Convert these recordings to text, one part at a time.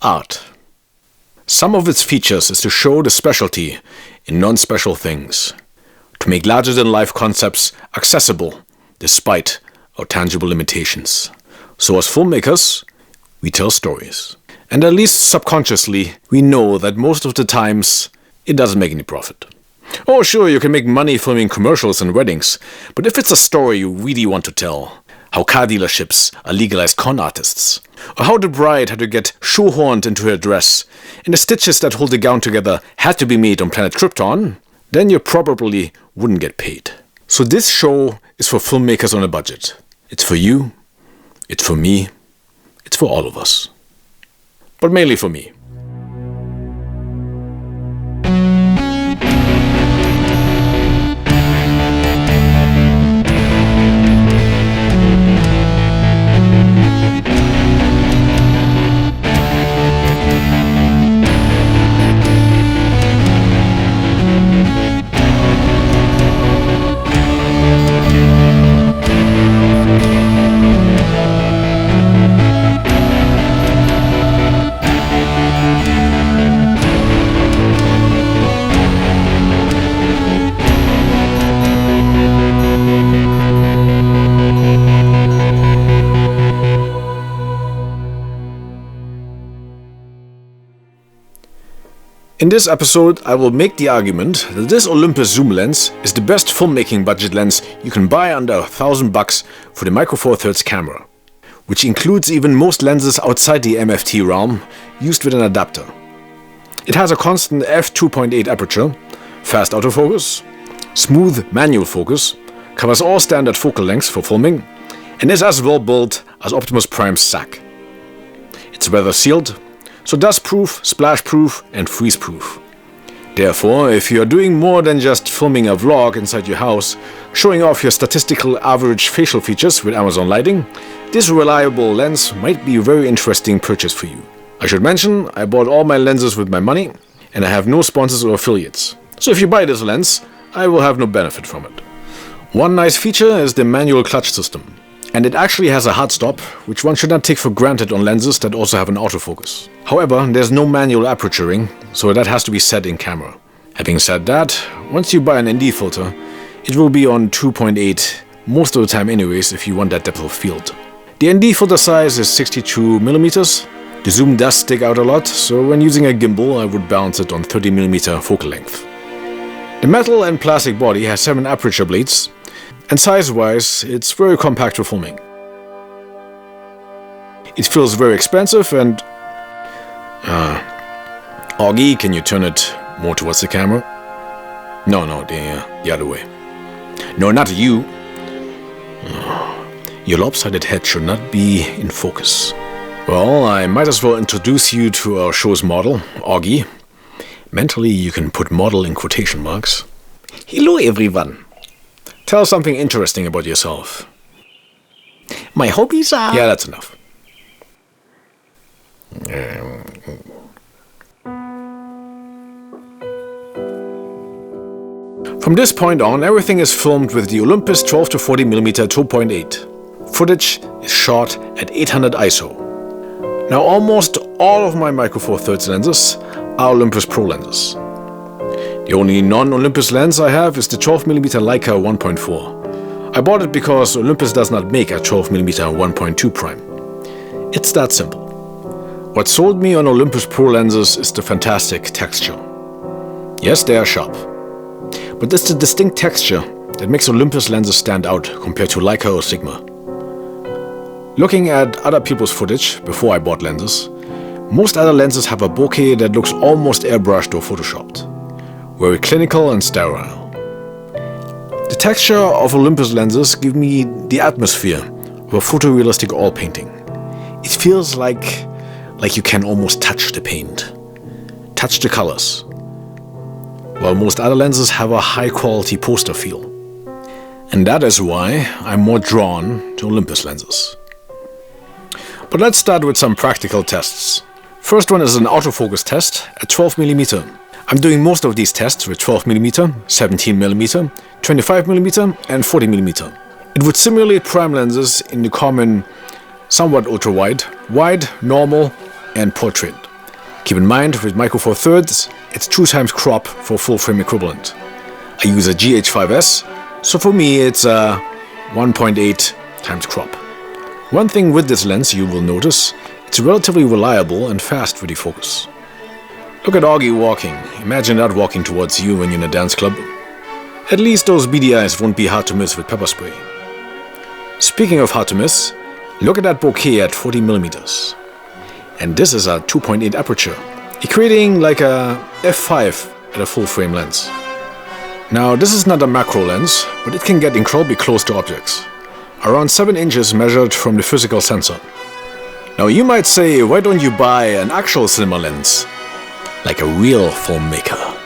art. Some of its features is to show the specialty in non-special things, to make larger-than-life concepts accessible despite our tangible limitations. So as filmmakers, we tell stories. And at least subconsciously, we know that most of the times it doesn't make any profit. Oh sure, you can make money filming commercials and weddings, but if it's a story you really want to tell, how car dealerships are legalized con artists, or how the bride had to get shoehorned into her dress, and the stitches that hold the gown together had to be made on planet Krypton, then you probably wouldn't get paid. So this show is for filmmakers on a budget. It's for you, it's for me, it's for all of us. But mainly for me. In this episode, I will make the argument that this Olympus zoom lens is the best filmmaking budget lens you can buy under $1,000 for the Micro Four Thirds camera, which includes even most lenses outside the MFT realm used with an adapter. It has a constant f2.8 aperture, fast autofocus, smooth manual focus, covers all standard focal lengths for filming, and is as well built as Optimus Prime's sack. It's weather sealed, so dust-proof, splash-proof, and freeze-proof. Therefore, if you are doing more than just filming a vlog inside your house, showing off your statistical average facial features with Amazon lighting, this reliable lens might be a very interesting purchase for you. I should mention, I bought all my lenses with my money, and I have no sponsors or affiliates. So if you buy this lens, I will have no benefit from it. One nice feature is the manual clutch system. And it actually has a hard stop, which one should not take for granted on lenses that also have an autofocus. However, there's no manual aperturing, so that has to be set in camera. Having said that, once you buy an ND filter, it will be on 2.8 most of the time anyways if you want that depth of field. The ND filter size is 62mm. The zoom does stick out a lot, so when using a gimbal I would balance it on 30mm focal length. The metal and plastic body has 7 aperture blades, and size-wise, it's very compact for filming. It feels very expensive and... Augie, can you turn it more towards the camera? No, the other way. No, not you. Your lopsided head should not be in focus. Well, I might as well introduce you to our show's model, Augie. Mentally, you can put model in quotation marks. Hello, everyone. Tell something interesting about yourself. My hobbies are... Yeah, that's enough. From this point on, everything is filmed with the Olympus 12-40mm F2.8. Footage is shot at 800 ISO. Now, almost all of my Micro Four Thirds lenses are Olympus Pro lenses. The only non-Olympus lens I have is the 12mm Leica 1.4. I bought it because Olympus does not make a 12mm 1.2 prime. It's that simple. What sold me on Olympus Pro lenses is the fantastic texture. Yes, they are sharp. But it's the distinct texture that makes Olympus lenses stand out compared to Leica or Sigma. Looking at other people's footage before I bought lenses, most other lenses have a bokeh that looks almost airbrushed or photoshopped. Very clinical and sterile. The texture of Olympus lenses give me the atmosphere of a photorealistic oil painting. It feels like you can almost touch the paint, touch the colors, while most other lenses have a high-quality poster feel. And that is why I'm more drawn to Olympus lenses. But let's start with some practical tests. First one is an autofocus test at 12mm. I'm doing most of these tests with 12mm, 17mm, 25mm and 40mm. It would simulate prime lenses in the common somewhat ultra-wide, wide, normal and portrait. Keep in mind, with Micro Four Thirds, it's 2 times crop for full frame equivalent. I use a GH5s, so for me it's a 1.8 times crop. One thing with this lens you will notice, it's relatively reliable and fast with defocus. Look at Augie walking. Imagine that walking towards you when you're in a dance club. At least those beady eyes won't be hard to miss with pepper spray. Speaking of hard to miss, look at that bokeh at 40mm. And this is a 2.8 aperture, equating like a f5 at a full frame lens. Now this is not a macro lens, but it can get incredibly close to objects. Around 7 inches measured from the physical sensor. Now you might say, why don't you buy an actual cinema lens? Like a real filmmaker.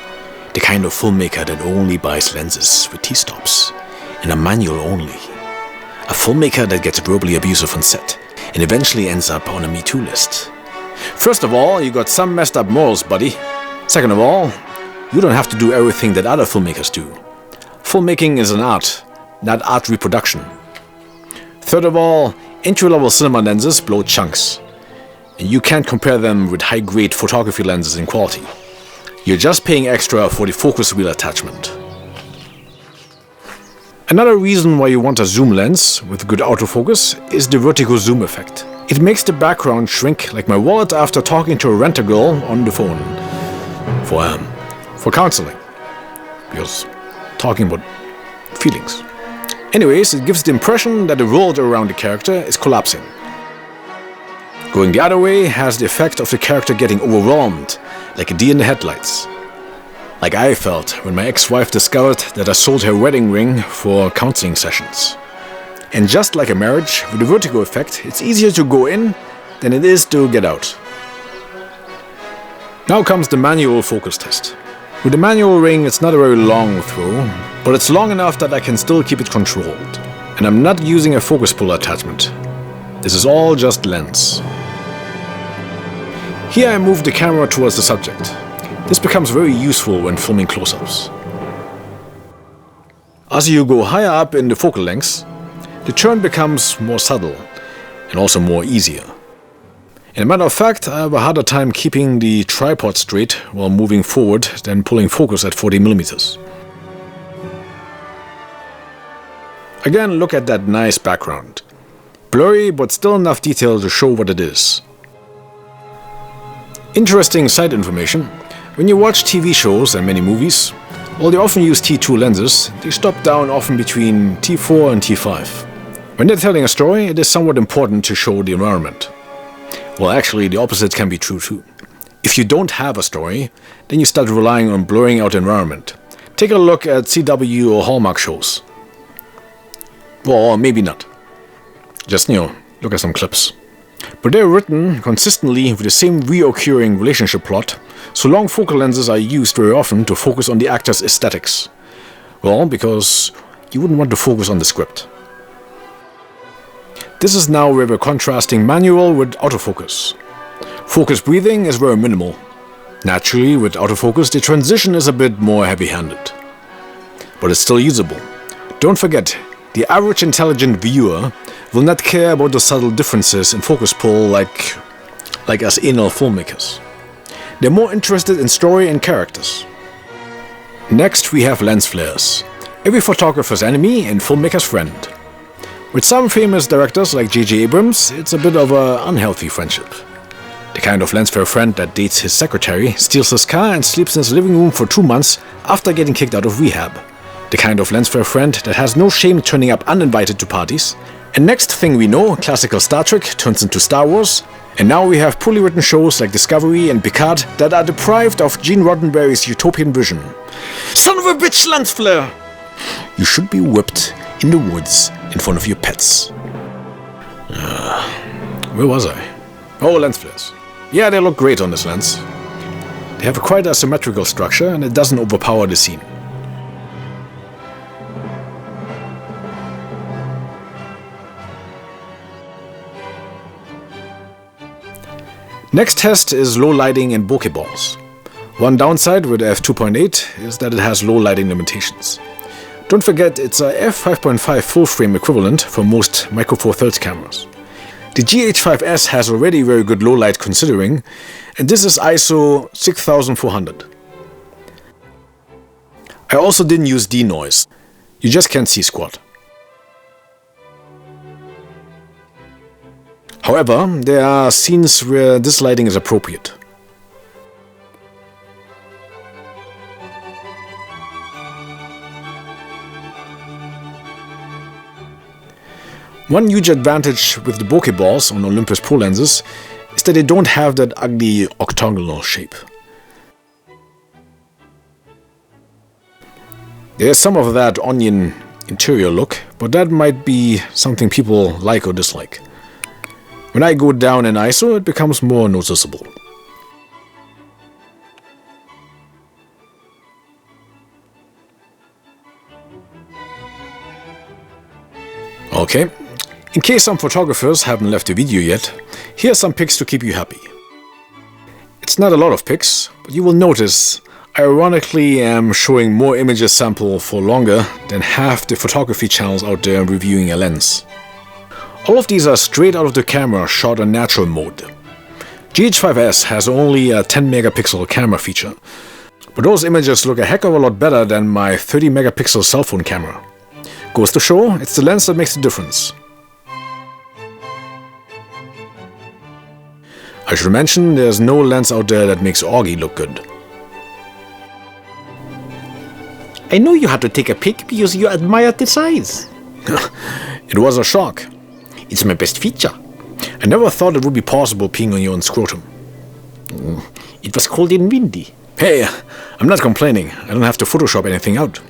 The kind of filmmaker that only buys lenses with T-stops. And a manual only. A filmmaker that gets verbally abusive on set and eventually ends up on a Me Too list. First of all, you got some messed up morals, buddy. Second of all, you don't have to do everything that other filmmakers do. Filmmaking is an art, not art reproduction. Third of all, entry-level cinema lenses blow chunks. And you can't compare them with high-grade photography lenses in quality. You're just paying extra for the focus wheel attachment. Another reason why you want a zoom lens with good autofocus is the vertical zoom effect. It makes the background shrink like my wallet after talking to a rent-a-girl on the phone. For counseling. Because talking about feelings. Anyways, it gives the impression that the world around the character is collapsing. Going the other way has the effect of the character getting overwhelmed, like a deer in the headlights. Like I felt when my ex-wife discovered that I sold her wedding ring for counseling sessions. And just like a marriage, with the vertigo effect, it's easier to go in than it is to get out. Now comes the manual focus test. With the manual ring, it's not a very long throw, but it's long enough that I can still keep it controlled. And I'm not using a focus puller attachment. This is all just lens. Here I move the camera towards the subject. This becomes very useful when filming close-ups. As you go higher up in the focal length, the turn becomes more subtle and also more easier. In a matter of fact, I have a harder time keeping the tripod straight while moving forward than pulling focus at 40mm. Again, look at that nice background. Blurry, but still enough detail to show what it is. Interesting side information. When you watch TV shows and many movies, while they often use T2 lenses, they stop down often between T4 and T5. When they're telling a story, it is somewhat important to show the environment. Well, actually, the opposite can be true too. If you don't have a story, then you start relying on blurring out the environment. Take a look at CW or Hallmark shows. Well, or maybe not. Just, look at some clips. But they're written consistently with the same reoccurring relationship plot, so long focal lenses are used very often to focus on the actor's aesthetics. Well, because you wouldn't want to focus on the script. This is now where we're contrasting manual with autofocus. Focus breathing is very minimal. Naturally, with autofocus, the transition is a bit more heavy-handed. But it's still usable. Don't forget, the average intelligent viewer will not care about the subtle differences in focus pull like us anal filmmakers. They're more interested in story and characters. Next, we have lens flares. Every photographer's enemy and filmmaker's friend. With some famous directors like J.J. Abrams, it's a bit of an unhealthy friendship. The kind of lens flare friend that dates his secretary, steals his car and sleeps in his living room for 2 months after getting kicked out of rehab. The kind of lens flare friend that has no shame turning up uninvited to parties. And next thing we know, classical Star Trek turns into Star Wars. And now we have poorly written shows like Discovery and Picard that are deprived of Gene Roddenberry's utopian vision. Son of a bitch, lens flare! You should be whipped in the woods in front of your pets. Where was I? Oh, lens flares. Yeah, they look great on this lens. They have quite a symmetrical structure and it doesn't overpower the scene. Next test is low lighting and bokeh balls. One downside with f2.8 is that it has low lighting limitations. Don't forget it's a f5.5 full frame equivalent for most Micro Four Thirds cameras. The GH5s has already very good low light considering, and this is ISO 6400. I also didn't use denoise, you just can't see squat. However, there are scenes where this lighting is appropriate. One huge advantage with the bokeh balls on Olympus Pro lenses is that they don't have that ugly octagonal shape. There's some of that onion interior look, but that might be something people like or dislike. When I go down in ISO, it becomes more noticeable. Okay, in case some photographers haven't left the video yet, here are some pics to keep you happy. It's not a lot of pics, but you will notice I ironically am showing more images sample for longer than half the photography channels out there reviewing a lens. All of these are straight out of the camera shot on natural mode. GH5s has only a 10 megapixel camera feature, but those images look a heck of a lot better than my 30 megapixel cell phone camera. Goes to show, it's the lens that makes the difference. I should mention there's no lens out there that makes Augie look good. I know you had to take a pic because you admired the size. It was a shock. It's my best feature. I never thought it would be possible peeing on your own scrotum. It was cold and windy. Hey, I'm not complaining. I don't have to Photoshop anything out.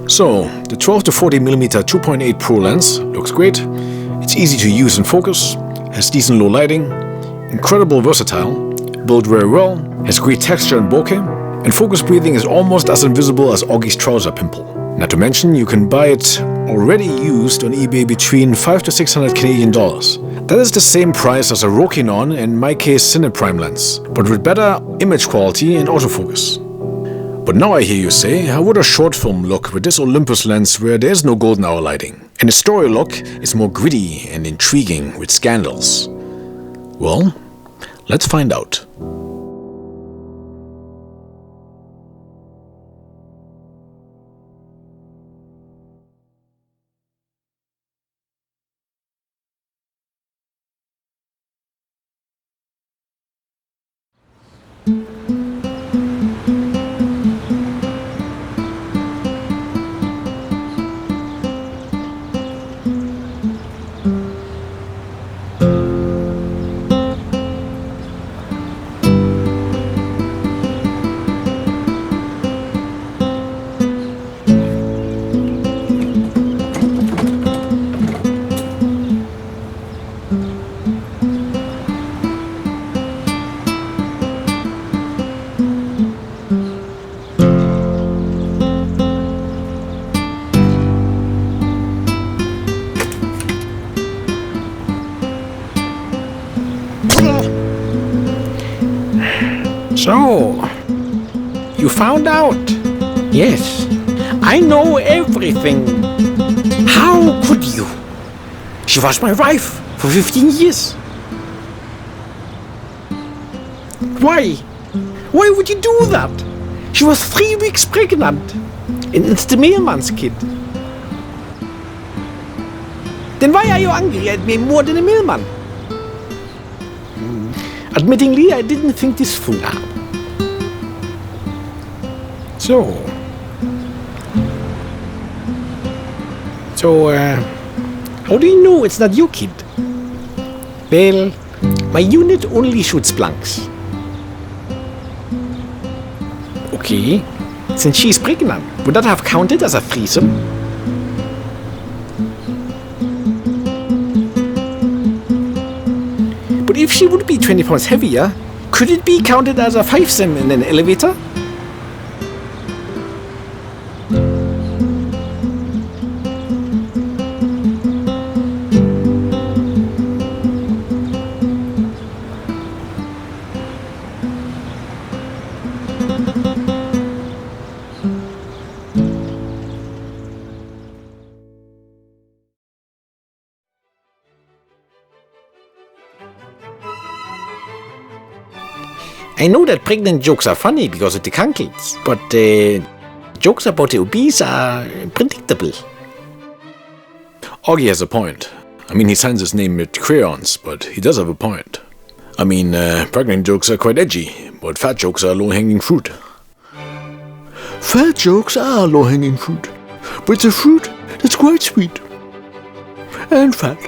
So, the 12-40mm f2.8 Pro lens looks great. It's easy to use in focus, has decent low lighting, incredible versatile, built very well, has great texture and bokeh, and focus breathing is almost as invisible as Augie's trouser pimple. Not to mention, you can buy it already used on eBay between 500 to 600 Canadian dollars. That is the same price as a Rokinon and my case Cine Prime lens, but with better image quality and autofocus. But now I hear you say, how would a short film look with this Olympus lens where there is no golden hour lighting? And the story look is more gritty and intriguing with scandals. Well, let's find out. So, you found out? Yes, I know everything. How could you? She was my wife for 15 years. Why? Why would you do that? She was 3 weeks pregnant. And it's the mailman's kid. Then why are you angry at me more than the mailman? Admittingly, I didn't think this through. So, how do you know it's not your kid? Well, my unit only shoots blanks. Okay, since she's pregnant, would that have counted as a threesome? But if she would be 20 pounds heavier, could it be counted as a fivesome in an elevator? I know that pregnant jokes are funny because of the cankles, but jokes about the obese are predictable. Augie has a point. I mean, he signs his name with crayons, but he does have a point. I mean, pregnant jokes are quite edgy, but fat jokes are low-hanging fruit. Fat jokes are low-hanging fruit, but it's a fruit that's quite sweet. And fat.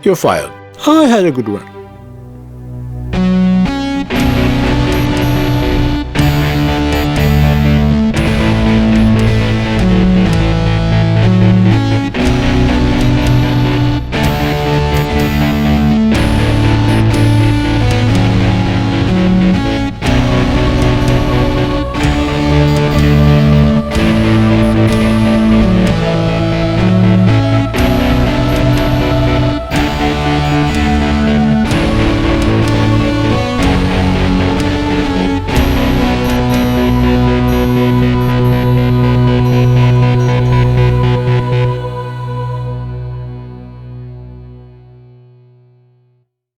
You're fired. I had a good one.